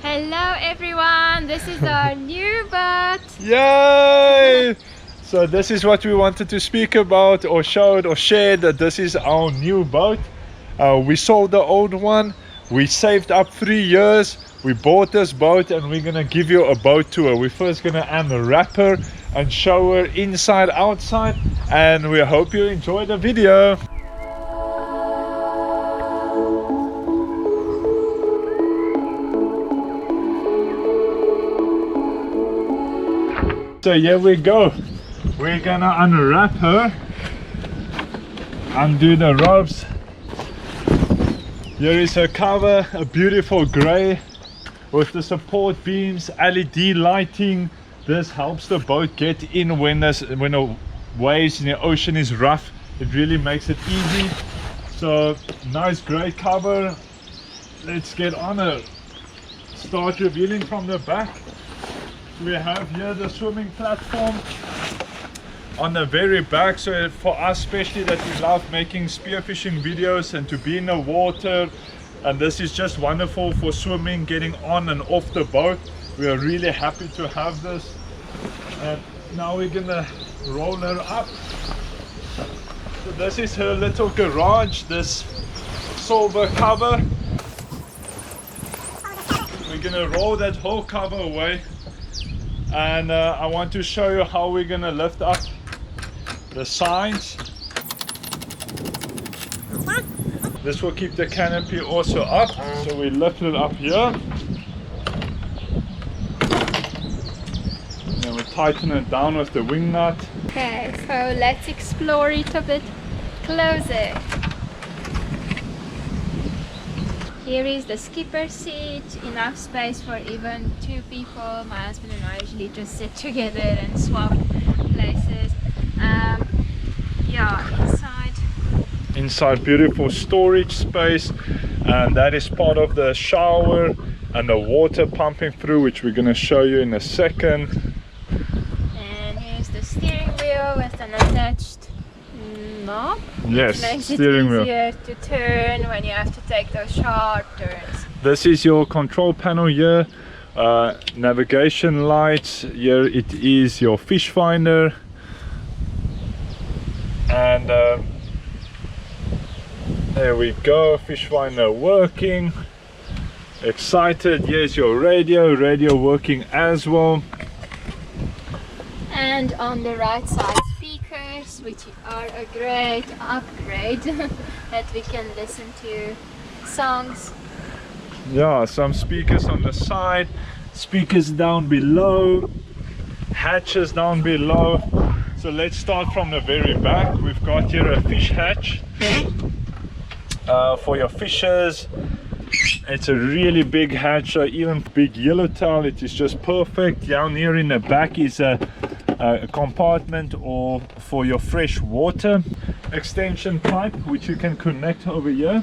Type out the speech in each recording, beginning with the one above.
Hello everyone, this is our new boat. Yay! So this is what we wanted to speak about or show it or share, that this is our new boat. We sold the old one, we saved up 3 years, we bought this boat, and we're gonna give you a boat tour. We're first gonna unwrap her and show her inside, outside, and we hope you enjoy the video. So here we go. We're gonna unwrap her, undo the ropes. Here is her cover, a beautiful grey with the support beams, LED lighting. This helps the boat get in when the waves in the ocean is rough. It really makes it easy. So nice grey cover. Let's get on her. Start revealing from the back. We have here the swimming platform on the very back, so for us especially that we love making spearfishing videos and to be in the water, and this is just wonderful for swimming, getting on and off the boat. We are really happy to have this. And now we're gonna roll her up. So this is her little garage, this silver cover. We're gonna roll that whole cover away. And I want to show you how we're gonna lift up the signs. This will keep the canopy also up, so we lift it up here. Then we tighten it down with the wing nut. Okay, so let's explore it a bit closer. Here is the skipper seat, enough space for even 2 people. My husband and I usually just sit together and swap places. Yeah, Inside beautiful storage space, and that is part of the shower and the water pumping through, which we're going to show you in a second. And here's the steering wheel with an attached knob. Yes, Makes steering it wheel. easier to turn when you have to take those sharp turns. This is your control panel here, navigation lights. Here it is your fish finder, and there we go, fish finder working. Excited. Here's your radio working as well. And on the right side, speakers, which are a great upgrade that we can listen to songs. Yeah, some speakers on the side, speakers down below, hatches down below. So let's start from the very back. We've got here a fish hatch for your fishes. It's a really big hatch, even big yellowtail. It is just perfect. Down here in the back is a compartment or for your fresh water extension pipe, which you can connect over here.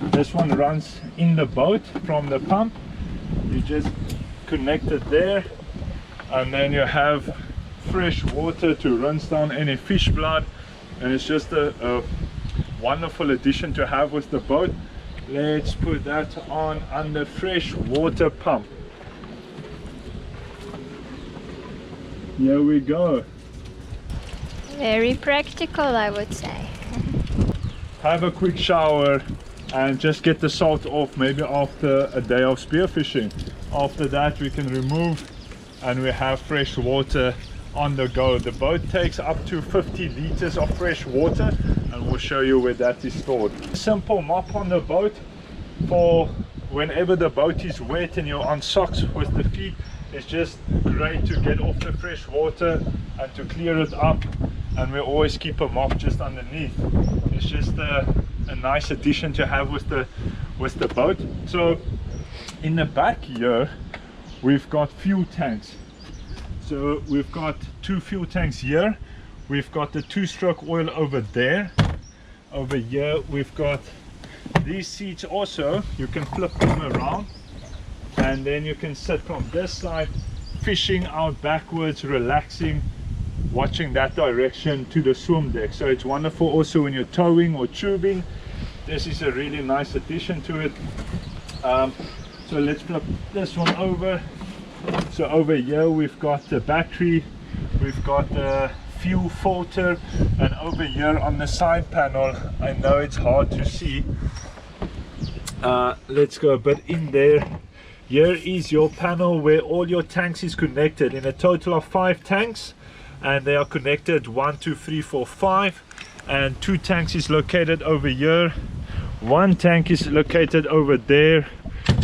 This one runs in the boat from the pump. You just connect it there, and then you have fresh water to rinse down any fish blood, and it's just a wonderful addition to have with the boat. Let's put that on under fresh water pump. Here we go. Very practical, I would say. Have a quick shower and just get the salt off, maybe after a day of spearfishing. After that we can remove, and we have fresh water on the go. The boat takes up to 50 liters of fresh water, and we'll show you where that is stored. Simple mop on the boat for whenever the boat is wet and you're on socks with the feet. It's just great to get off the fresh water and to clear it up, and we always keep a mop just underneath. It's just a nice addition to have with the boat. So in the back here we've got fuel tanks. So we've got 2 fuel tanks here. We've got the 2-stroke oil over there. Over here we've got these seats also. You can flip them around, and then you can sit from this side, fishing out backwards, relaxing, watching that direction to the swim deck. So it's wonderful also when you're towing or tubing. This is a really nice addition to it. So let's flip this one over. So over here we've got the battery, we've got the fuel filter, and over here on the side panel, I know it's hard to see, let's go a bit in there. Here is your panel where all your tanks is connected, in a total of 5 tanks, and they are connected 1 2 3 4 5, and 2 tanks is located over here, 1 tank is located over there,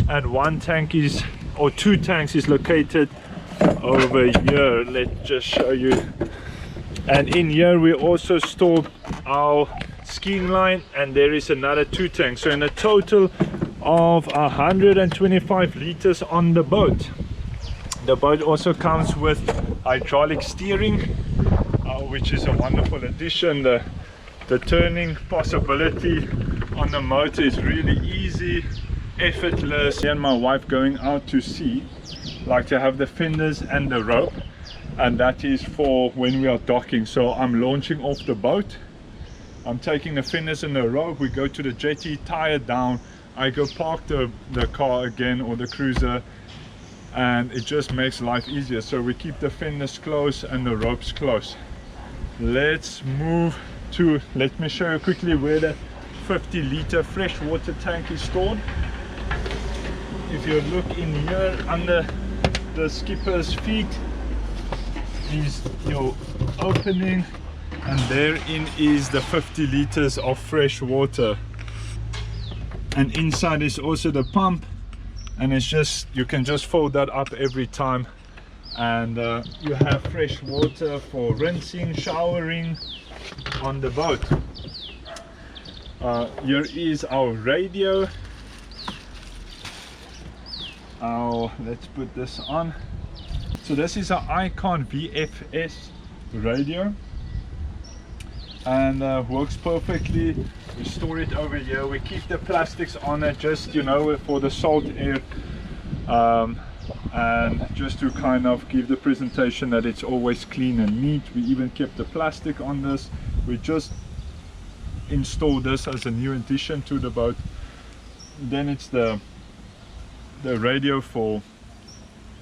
and 1 tank is, or 2 tanks is located over here. Let's just show you. And in here we also store our skiing line, and there is another 2 tanks, so in a total of 125 liters on the boat. The boat also comes with hydraulic steering, which is a wonderful addition. The turning possibility on the motor is really easy, effortless. Me and my wife going out to sea like to have the fenders and the rope, and that is for when we are docking. So I'm launching off the boat, I'm taking the fenders and the rope, we go to the jetty, tie it down, I go park the car again, or the cruiser, and it just makes life easier. So we keep the fenders close and the ropes close. Let's move to, let me show you quickly where the 50-liter freshwater tank is stored. If you look in here under the skipper's feet is your opening, and therein is the 50 liters of fresh water, and inside is also the pump, and it's just, you can just fold that up every time, and you have fresh water for rinsing, showering on the boat. Here is our radio. Let's put this on. So this is an Icon VFS radio, and works perfectly. We store it over here, we keep the plastics on it, just, you know, for the salt air, and just to kind of give the presentation that it's always clean and neat. We even kept the plastic on this. We just installed this as a new addition to the boat. Then it's the radio for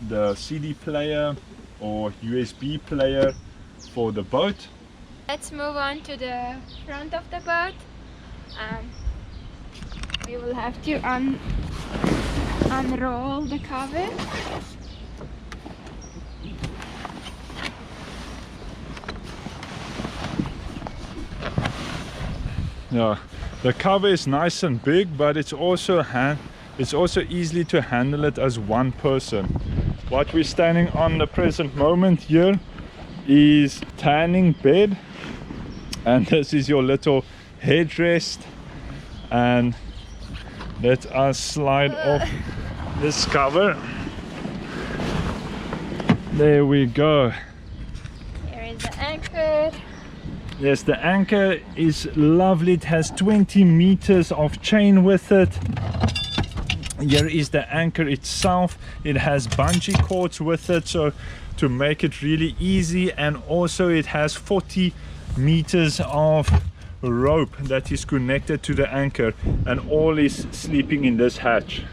the CD player or USB player for the boat. Let's move on to the front of the boat. We will have to unroll the cover. Yeah, the cover is nice and big, but it's also easily to handle it as one person. What we're standing on the present moment here is tanning bed, and this is your little headrest, and let us slide off this cover. There we go. Here is the anchor. Yes, the anchor is lovely. It has 20 meters of chain with it. Here is the anchor itself. It has bungee cords with it, so to make it really easy, and also it has 40 meters of rope that is connected to the anchor, and all is sleeping in this hatch.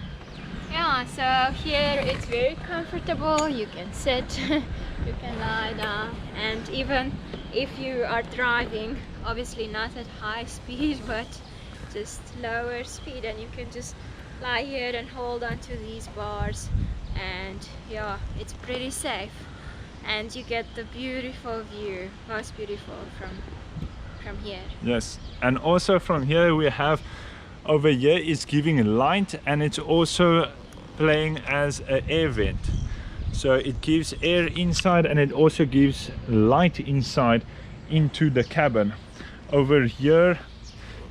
Yeah, so here it's very comfortable. You can sit, you can lie down, and even if you are driving, obviously not at high speed, but just lower speed, and you can just lie here and hold on to these bars, and yeah, it's pretty safe, and you get the beautiful view, most beautiful from here. Yes, and also from here we have, over here is giving light, and it's also playing as an air vent, so it gives air inside and it also gives light inside into the cabin. Over here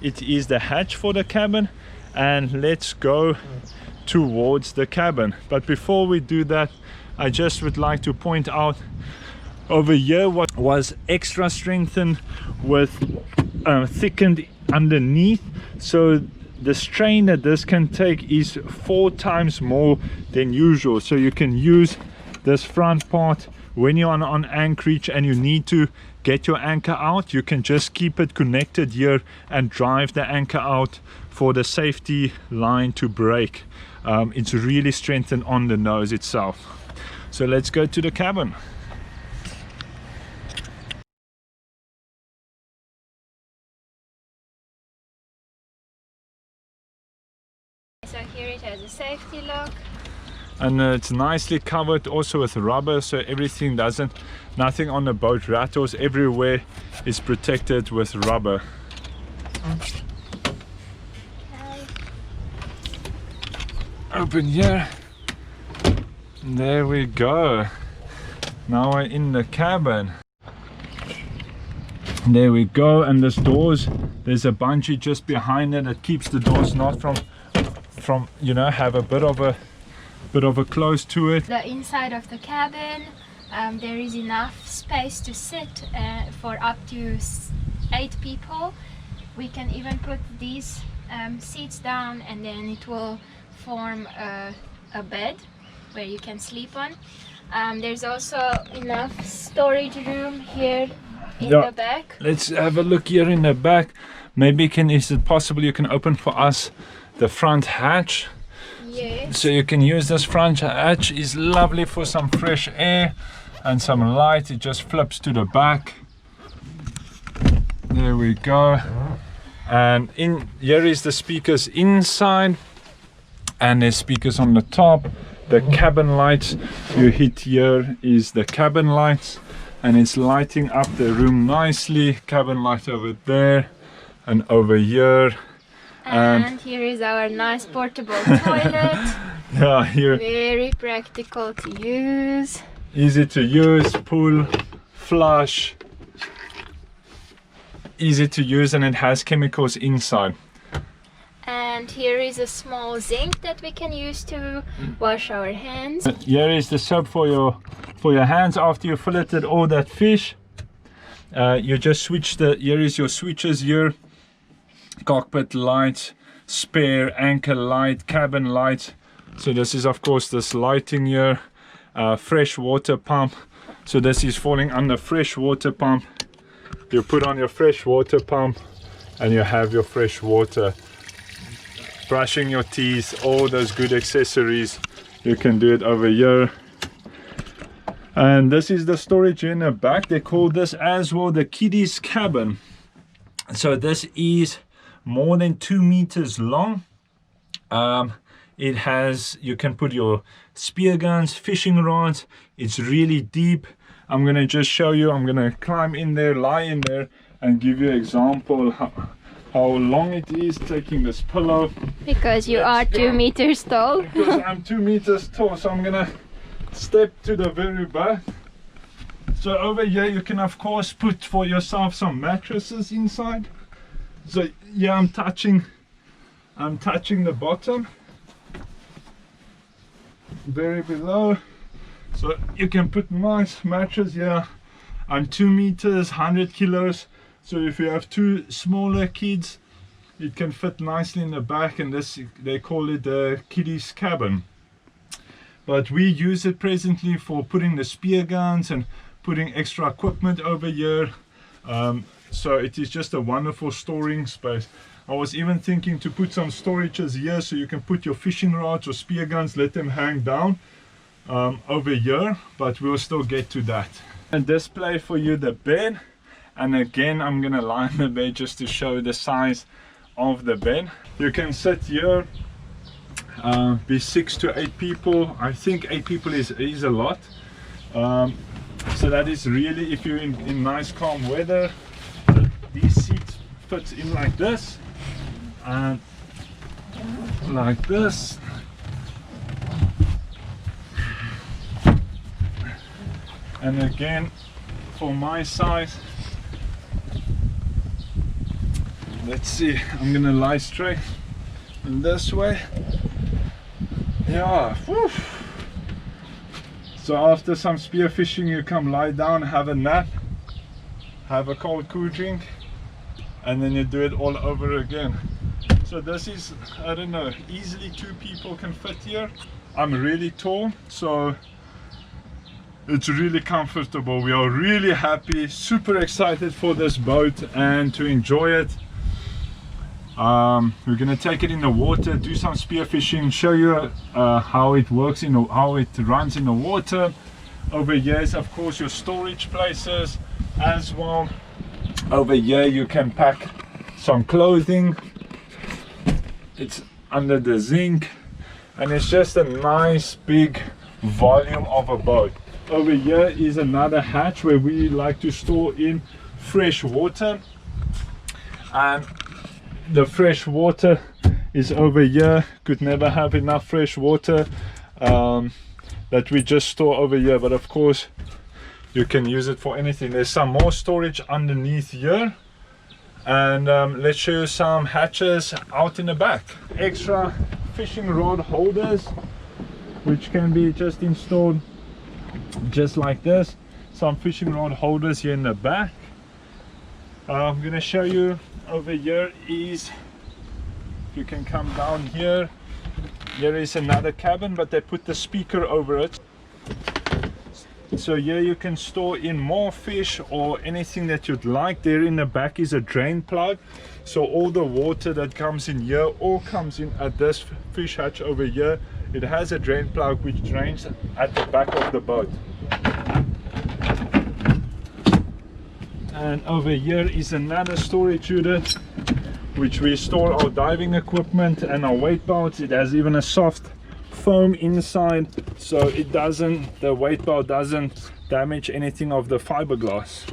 it is the hatch for the cabin, and let's go towards the cabin. But before we do that, I just would like to point out, over here what was extra strengthened with thickened underneath, so the strain that this can take is 4 times more than usual. So you can use this front part when you're on anchorage and you need to get your anchor out. You can just keep it connected here and drive the anchor out for the safety line to break. It's really strengthened on the nose itself. So let's go to the cabin. So here it has a safety lock. And it's nicely covered also with rubber, so everything nothing on the boat rattles. Everywhere is protected with rubber. Open here. There we go. Now we're in the cabin. There we go. And there's doors. There's a bungee just behind it that keeps the doors not from you know, have a bit of a close to it. The inside of the cabin, there is enough space to sit for up to 8 people. We can even put these seats down, and then it will form a bed where you can sleep on. There's also enough storage room here in the back. Let's have a look here in the back. Maybe is it possible you can open for us the front hatch? Yes. So you can use this front hatch. Is lovely for some fresh air and some light. It just flips to the back. There we go. And in here is the speakers inside, and there's speakers on the top. The cabin lights you hit here is the cabin lights, and it's lighting up the room nicely. Cabin light over there and over here. And here is our nice portable toilet. Yeah, here. Very practical to use. Easy to use, pull, flush. Easy to use, and it has chemicals inside. And here is a small sink that we can use to wash our hands. Here is the soap for your hands after you filleted all that fish. You just switch here is your switches here. Cockpit light, spare, anchor light, cabin light. So this is of course this lighting here. Fresh water pump. So this is falling under fresh water pump. You put on your fresh water pump and you have your fresh water. Brushing your teeth, all those good accessories, you can do it over here. And this is the storage in the back. They call this as well the kiddies cabin. So this is more than 2 meters long. It has, you can put your spear guns, fishing rods. It's really deep. I'm gonna just show you. I'm gonna climb in there, lie in there, and give you an example how long it is, taking this pillow. Because you are 2 meters tall. Because I'm 2 meters tall, so I'm gonna step to the very back. So over here you can of course put for yourself some mattresses inside. So yeah, I'm touching the bottom, very below. So you can put nice mattress here. I'm 2 meters, 100 kilos. So if you have 2 smaller kids, it can fit nicely in the back, and this, they call it the kiddies cabin. But we use it presently for putting the spear guns and putting extra equipment over here. So it is just a wonderful storing space. I was even thinking to put some storages here so you can put your fishing rods or spear guns, let them hang down over here, but we'll still get to that. And display for you the bed. And again, I'm gonna lie on the bed just to show the size of the bed. You can sit here, be 6 to 8 people. I think 8 people is a lot. So that is really, if you're in nice calm weather, these seats fit in like this and like this. And again, for my size, let's see, I'm gonna lie straight in this way. Yeah, whew. So after some spear fishing, you come lie down, have a nap, have a cold cool drink, and then you do it all over again. So this is, I don't know, easily 2 people can fit here. I'm really tall, so it's really comfortable. We are really happy, super excited for this boat and to enjoy it. We're gonna take it in the water, do some spearfishing, show you how it works, how it runs in the water. Over here is of course your storage places as well. Over here you can pack some clothing. It's under the zinc, and it's just a nice big volume of a boat. Over here is another hatch where we like to store in fresh water, and the fresh water is over here. Could never have enough fresh water that we just store over here, but of course you can use it for anything. There's some more storage underneath here, and let's show you some hatches out in the back. Extra fishing rod holders which can be just installed just like this. Some fishing rod holders here in the back. I'm gonna show you over here is, you can come down here, there is another cabin, but they put the speaker over it. So here you can store in more fish or anything that you'd like. There in the back is a drain plug, so all the water that comes in here all comes in at this fish hatch over here. It has a drain plug which drains at the back of the boat. And over here is another storage unit which we store our diving equipment and our weight belts. It has even a soft foam inside, so it doesn't, the weight belt doesn't damage anything of the fiberglass.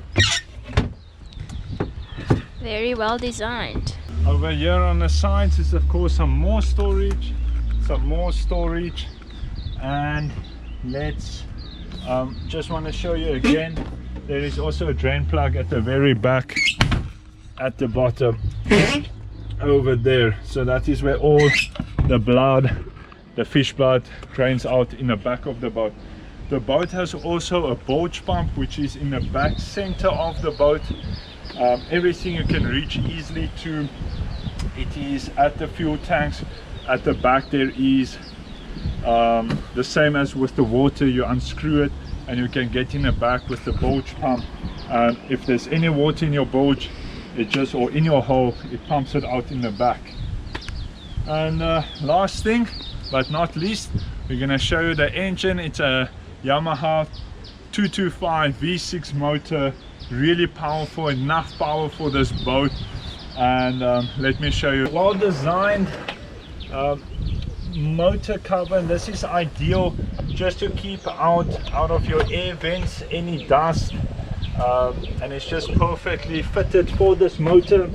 Very well designed. Over here on the sides is of course some more storage, and let's just want to show you again, there is also a drain plug at the very back at the bottom over there. So that is where all the blood, the fish blood, drains out in the back of the boat. The boat has also a bulge pump which is in the back center of the boat. Everything you can reach easily to. It is at the fuel tanks. At the back there is the same as with the water. You unscrew it and you can get in the back with the bulge pump. If there's any water in your bulge, it just, or in your hole, it pumps it out in the back. And last thing but not least, we're going to show you the engine. It's a Yamaha 225 V6 motor, really powerful, enough power for this boat. And let me show you, well designed motor cover, and this is ideal just to keep out of your air vents any dust, and it's just perfectly fitted for this motor.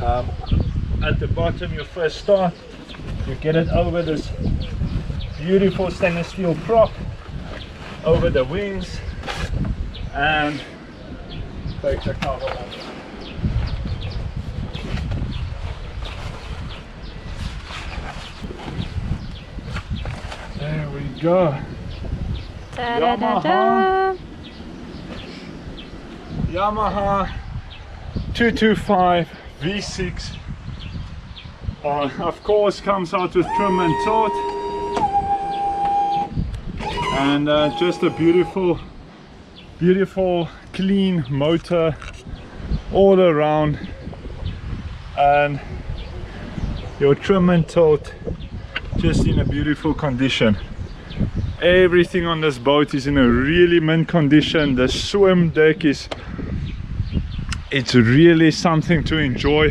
At the bottom you first start, you get it over this beautiful stainless steel prop over the wings and take the cover off. There we go. Ta-da-da-da. Yamaha 225 V6. Of course comes out with trim and taut, and just a beautiful clean motor all around, and your trim and taut just in a beautiful condition. Everything on this boat is in a really mint condition. The swim deck it's really something to enjoy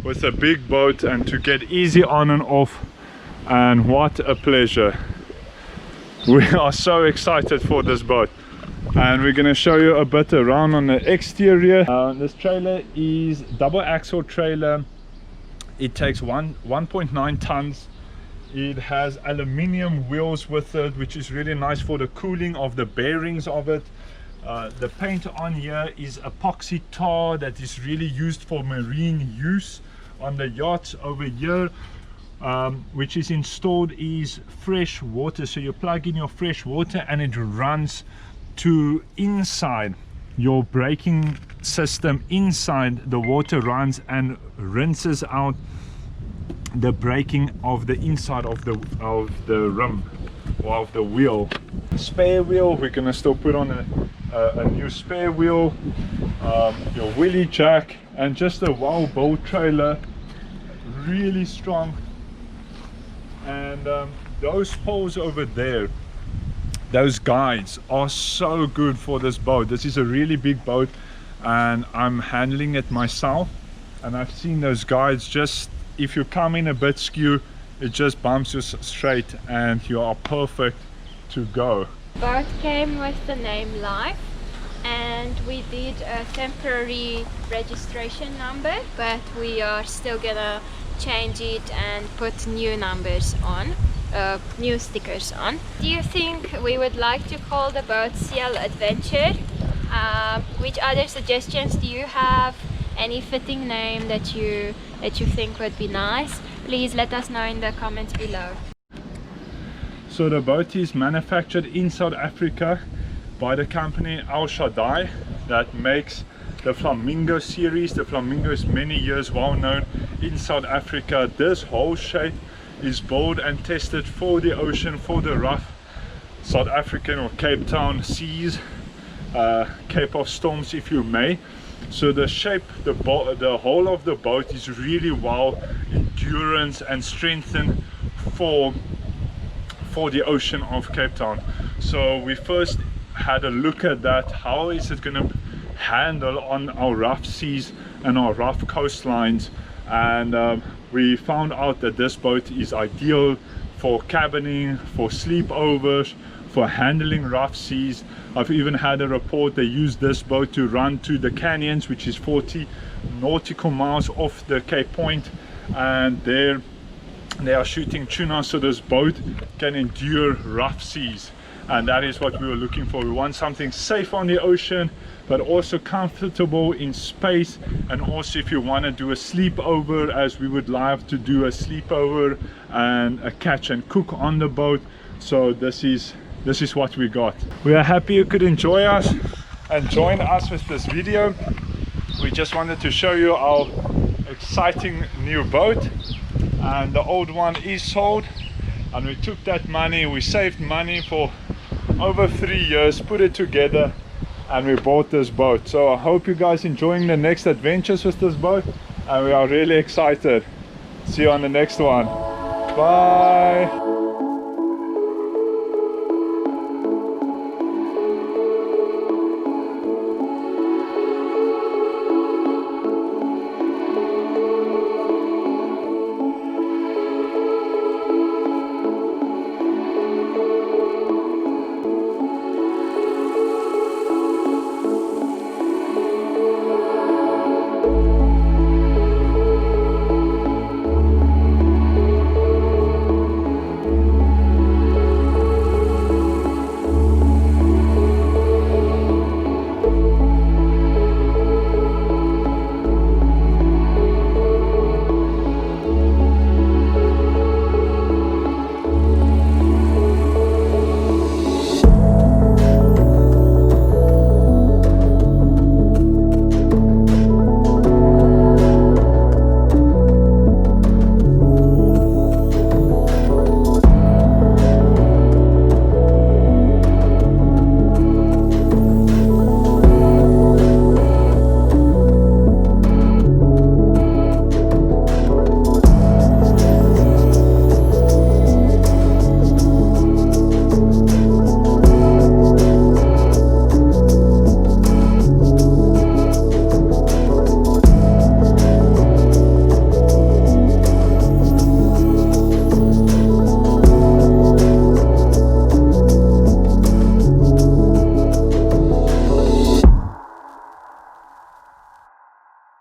with a big boat and to get easy on and off, and what a pleasure. We are so excited for this boat, and we're going to show you a bit around on the exterior. This trailer is double axle trailer. It takes 1.9 tons. It has aluminium wheels with it, which is really nice for the cooling of the bearings of it. The paint on here is epoxy tar that is really used for marine use on the yachts. Over here, which is installed, is fresh water. So you plug in your fresh water and it runs to inside your braking system. Inside, the water runs and rinses out the braking of the inside of the rim or of the wheel. Spare wheel, we're gonna still put on a new spare wheel, your wheelie jack, and just a well built trailer really strong. And those poles over there, those guides are so good for this boat. This is a really big boat and I'm handling it myself, and I've seen those guides, just if you come in a bit skew, it just bumps you straight and you are perfect to go. Boat came with the name Life, and we did a temporary registration number, but we are still gonna change it and put new numbers on, new stickers on. Do you think we would like to call the boat CLadventure? Which other suggestions do you have? Any fitting name that you think would be nice? Please let us know in the comments below. So the boat is manufactured in South Africa by the company Al Shaddai that makes the Flamingo series. The Flamingo is many years well known in South Africa. This whole shape is built and tested for the ocean, for the rough South African or Cape Town seas, Cape of Storms if you may. So the shape, the whole of the boat is really well endurance and strengthened for the ocean of Cape Town. So we first had a look at that. How is it going to handle on our rough seas and our rough coastlines? And we found out that this boat is ideal for cabining, for sleepovers, for handling rough seas. I've even had a report they used this boat to run to the canyons, which is 40 nautical miles off the Cape Point, and there they are shooting tuna, so this boat can endure rough seas. And that is what we were looking for. We want something safe on the ocean, but also comfortable in space. And also if you want to do a sleepover, as we would love to do a sleepover and a catch and cook on the boat. So this is what we got. We are happy you could enjoy us and join us with this video. We just wanted to show you our exciting new boat, and the old one is sold, and we took that money, we saved money for over 3 years, put it together, and we bought this boat. So I hope you guys enjoying the next adventures with this boat, and we are really excited. See you on the next one. Bye.